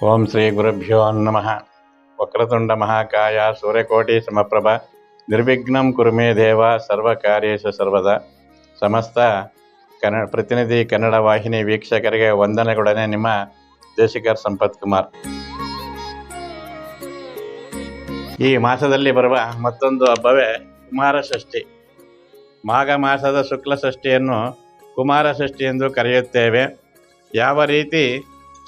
ಓಂ ಶ್ರೀ ಗುರುಭ್ಯೋ ನಮಃ. ವಕ್ರತುಂಡ ಮಹಾಕಾಯ ಸೂರ್ಯಕೋಟಿ ಸಮಪ್ರಭ ನಿರ್ವಿಘ್ನಂ ಕುರು ಮೇ ದೇವ ಸರ್ವಕಾರ್ಯೇಷು ಸರ್ವದ. ಸಮಸ್ತ ಪ್ರತಿನಿಧಿ ಕನ್ನಡ ವಾಹಿನಿ ವೀಕ್ಷಕರಿಗೆ ವಂದನೆಗಳೊಡನೆ ನಿಮ್ಮ ದೇಶಿಕರ್ ಸಂಪತ್ ಕುಮಾರ್. ಈ ಮಾಸದಲ್ಲಿ ಬರುವ ಮತ್ತೊಂದು ಹಬ್ಬವೇ ಕುಮಾರ ಷಷ್ಠಿ. ಮಾಘ ಮಾಸದ ಶುಕ್ಲ ಷಷ್ಠಿಯನ್ನು ಕುಮಾರ ಷಷ್ಠಿ ಎಂದು ಕರೆಯುತ್ತೇವೆ. ಯಾವ ರೀತಿ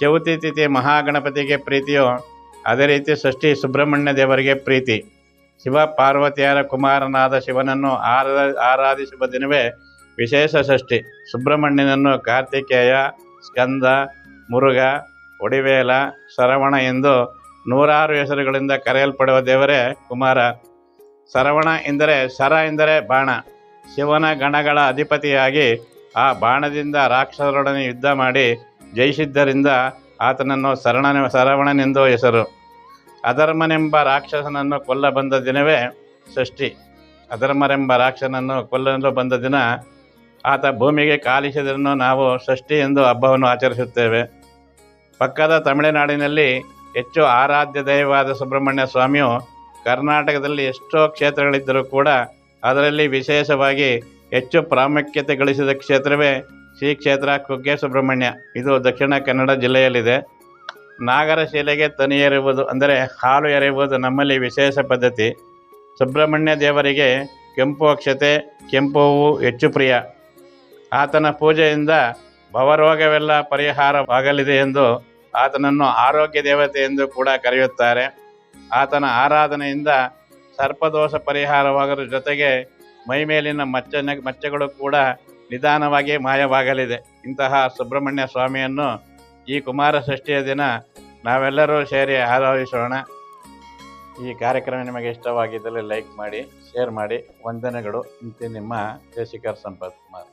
ಚೌತಿ ತಿಥಿ ಮಹಾಗಣಪತಿಗೆ ಪ್ರೀತಿಯೋ ಅದೇ ರೀತಿ ಷಷ್ಠಿ ಸುಬ್ರಹ್ಮಣ್ಯ ದೇವರಿಗೆ ಪ್ರೀತಿ. ಶಿವ ಪಾರ್ವತಿಯರ ಕುಮಾರನಾದ ಶಿವನನ್ನು ಆರಾಧಿಸುವ ದಿನವೇ ವಿಶೇಷ ಷಷ್ಠಿ. ಸುಬ್ರಹ್ಮಣ್ಯನನ್ನು ಕಾರ್ತಿಕೇಯ, ಸ್ಕಂದ, ಮುರುಘ, ಒಡಿವೇಲ, ಶರವಣ ಎಂದು ನೂರಾರು ಹೆಸರುಗಳಿಂದ ಕರೆಯಲ್ಪಡುವ ದೇವರೇ ಕುಮಾರ. ಶರವಣ ಎಂದರೆ ಶರ ಎಂದರೆ ಬಾಣ. ಶಿವನ ಗಣಗಳ ಅಧಿಪತಿಯಾಗಿ ಆ ಬಾಣದಿಂದ ರಾಕ್ಷಸರೊಡನೆ ಯುದ್ಧ ಮಾಡಿ ಜಯಿಸಿದ್ದರಿಂದ ಆತನನ್ನು ಶರವಣನೆಂದು ಹೆಸರು. ಅಧರ್ಮನೆಂಬ ರಾಕ್ಷಸನನ್ನು ಕೊಲ್ಲ ಬಂದ ದಿನವೇ ಷಷ್ಠಿ. ಅಧರ್ಮರೆಂಬ ರಾಕ್ಷಸನನ್ನು ಕೊಲ್ಲಲು ಬಂದ ದಿನ ಆತ ಭೂಮಿಗೆ ಕಾಲಿಸಿದನ್ನು ನಾವು ಷಷ್ಠಿ ಎಂದು ಹಬ್ಬವನ್ನು ಆಚರಿಸುತ್ತೇವೆ. ಪಕ್ಕದ ತಮಿಳುನಾಡಿನಲ್ಲಿ ಹೆಚ್ಚು ಆರಾಧ್ಯ ದೈವವಾದ ಸುಬ್ರಹ್ಮಣ್ಯ ಸ್ವಾಮಿಯು ಕರ್ನಾಟಕದಲ್ಲಿ ಎಷ್ಟೋ ಕ್ಷೇತ್ರಗಳಿದ್ದರೂ ಕೂಡ ಅದರಲ್ಲಿ ವಿಶೇಷವಾಗಿ ಹೆಚ್ಚು ಪ್ರಾಮುಖ್ಯತೆ ಗಳಿಸಿದ ಕ್ಷೇತ್ರವೇ ಶ್ರೀ ಕ್ಷೇತ್ರ ಕುಕ್ಕೆ ಸುಬ್ರಹ್ಮಣ್ಯ. ಇದು ದಕ್ಷಿಣ ಕನ್ನಡ ಜಿಲ್ಲೆಯಲ್ಲಿದೆ. ನಾಗರ ಶಿಲೆಗೆ ತನಿ ಎರೆಯುವುದು ಅಂದರೆ ಹಾಲು ಎರೆಯುವುದು ನಮ್ಮಲ್ಲಿ ವಿಶೇಷ ಪದ್ಧತಿ. ಸುಬ್ರಹ್ಮಣ್ಯ ದೇವರಿಗೆ ಕೆಂಪು ಅಕ್ಷತೆ, ಕೆಂಪು ಹೂವು ಹೆಚ್ಚು ಪ್ರಿಯ. ಆತನ ಪೂಜೆಯಿಂದ ಭವರೋಗವೆಲ್ಲ ಪರಿಹಾರವಾಗಲಿದೆ ಎಂದು ಆತನನ್ನು ಆರೋಗ್ಯ ದೇವತೆ ಎಂದು ಕೂಡ ಕರೆಯುತ್ತಾರೆ. ಆತನ ಆರಾಧನೆಯಿಂದ ಸರ್ಪದೋಷ ಪರಿಹಾರವಾಗರ ಜೊತೆಗೆ ಮೈಮೇಲಿನ ಮಚ್ಚೆಗಳು ಕೂಡ ನಿಧಾನವಾಗಿ ಮಾಯವಾಗಲಿದೆ. ಇಂತಹ ಸುಬ್ರಹ್ಮಣ್ಯ ಸ್ವಾಮಿಯನ್ನು ಈ ಕುಮಾರ ಷಷ್ಠಿಯ ದಿನ ನಾವೆಲ್ಲರೂ ಸೇರಿ ಆರಾಧಿಸೋಣ. ಈ ಕಾರ್ಯಕ್ರಮ ನಿಮಗೆ ಇಷ್ಟವಾಗಿದ್ದಲ್ಲಿ ಲೈಕ್ ಮಾಡಿ, ಶೇರ್ ಮಾಡಿ. ವಂದನೆಗಳು. ಇಂತಿ ನಿಮ್ಮ ದೇಶಿಕರ್ ಸಂಪತ್ ಕುಮಾರ್.